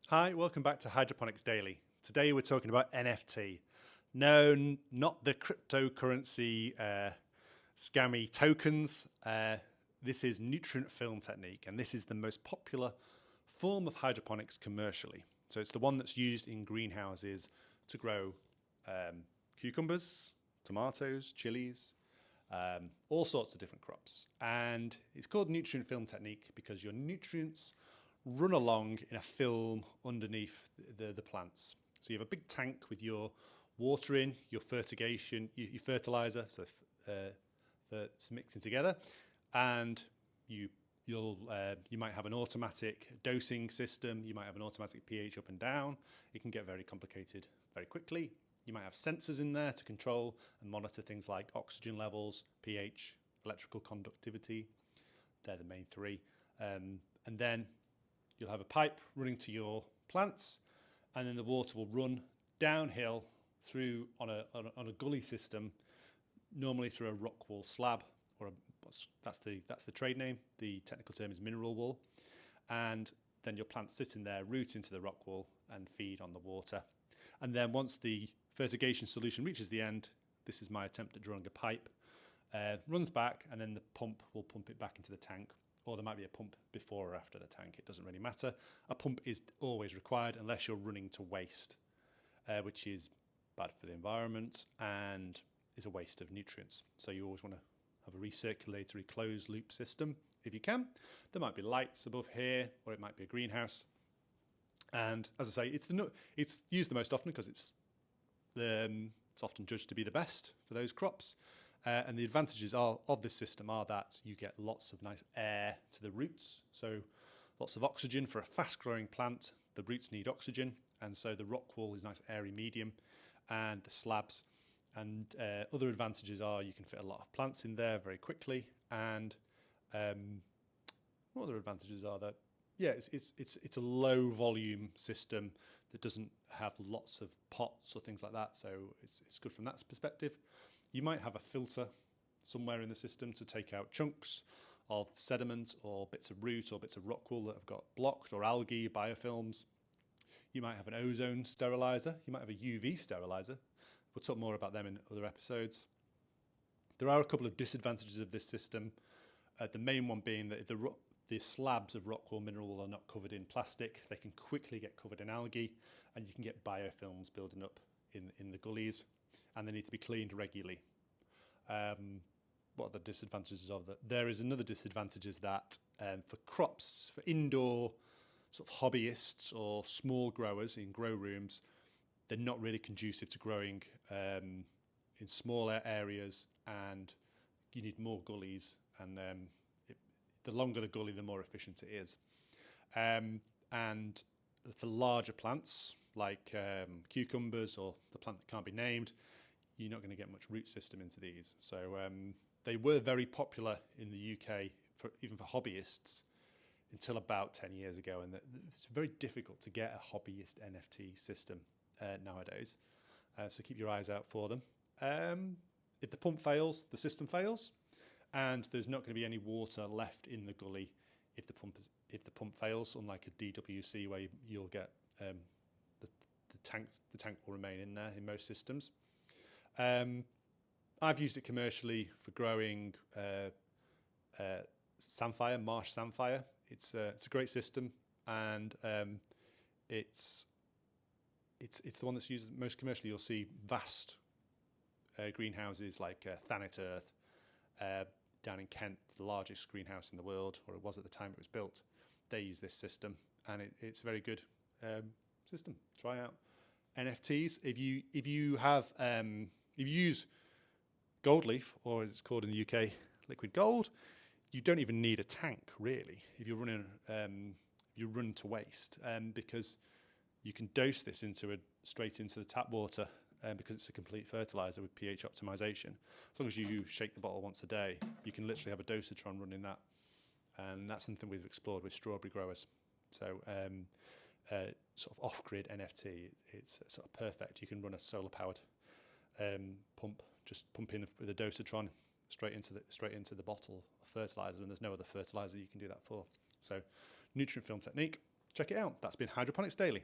Hi, welcome back to Hydroponics Daily. Today we're talking about NFT. No, not the cryptocurrency scammy tokens. This is nutrient film technique, and this is the most popular form of hydroponics commercially. So it's the one that's used in greenhouses to grow cucumbers, tomatoes, chilies, all sorts of different crops. And it's called nutrient film technique because your nutrients run along in a film underneath the plants. So you have a big tank with your water in, your fertigation, your fertilizer, so it's mixing together, and you might have an automatic dosing system. You might have an automatic pH up and down. It can get very complicated very quickly. You might have sensors in there to control and monitor things like oxygen levels, pH, electrical conductivity. They're the main three. And then you'll have a pipe running to your plants, and then the water will run downhill through on a gully system, normally through a rock wool slab, or that's the trade name. The technical term is mineral wool, and then your plants sit in there, root into the rock wool, and feed on the water. And then once the fertigation solution reaches the end, this is my attempt at drawing a pipe, runs back, and then the pump will pump it back into the tank. Or there might be a pump before or after the tank. It doesn't really matter. A pump is always required unless you're running to waste, which is bad for the environment and is a waste of nutrients. So you always want to have a recirculatory closed loop system if you can. There might be lights above here, or it might be a greenhouse. And as I say, it's used the most often because it's often judged to be the best for those crops. And the advantages of this system are that you get lots of nice air to the roots, so lots of oxygen for a fast-growing plant. The roots need oxygen, and so the rock wool is a nice airy medium, and the slabs. And other advantages are you can fit a lot of plants in there very quickly. And what other advantages are there? Yeah, it's a low volume system that doesn't have lots of pots or things like that, so it's good from that perspective. You might have a filter somewhere in the system to take out chunks of sediment or bits of root or bits of rock wool that have got blocked, or algae, biofilms. You might have an ozone sterilizer. You might have a UV sterilizer. We'll talk more about them in other episodes. There are a couple of disadvantages of this system. The main one being that if the slabs of rock wool, mineral wool are not covered in plastic, they can quickly get covered in algae, and you can get biofilms building up in the gullies, and they need to be cleaned regularly. What are the disadvantages of that? There is another disadvantage is that for crops, for indoor sort of hobbyists or small growers in grow rooms, they're not really conducive to growing in smaller areas, and you need more gullies, and the longer the gully, the more efficient it is. And for larger plants like cucumbers or the plant that can't be named, you're not going to get much root system into these. So they were very popular in the UK, even for hobbyists, until about 10 years ago. And it's very difficult to get a hobbyist NFT system nowadays. So keep your eyes out for them. If the pump fails, the system fails, and there's not going to be any water left in the gully if the pump fails. Unlike a DWC, where you'll get the tank will remain in there in most systems. I've used it commercially for growing samphire, marsh samphire. It's a great system, and it's the one that's used most commercially. You'll see vast greenhouses like Thanet Earth down in Kent, the largest greenhouse in the world, or it was at the time it was built. They use this system, and it's a very good system. Try out NFTs if you use gold leaf, or as it's called in the UK, liquid gold. You don't even need a tank really if you're running you run to waste, because you can dose this straight into the tap water, because it's a complete fertilizer with pH optimization. As long as you shake the bottle once a day, you can literally have a dosatron running that, and that's something we've explored with strawberry growers. So sort of off-grid NFT, it's sort of perfect. You can run a solar-powered pump, just pump in with a dosatron straight into the bottle of fertilizer, and there's no other fertilizer you can do that for. So, nutrient film technique. check it out. That's been Hydroponics Daily.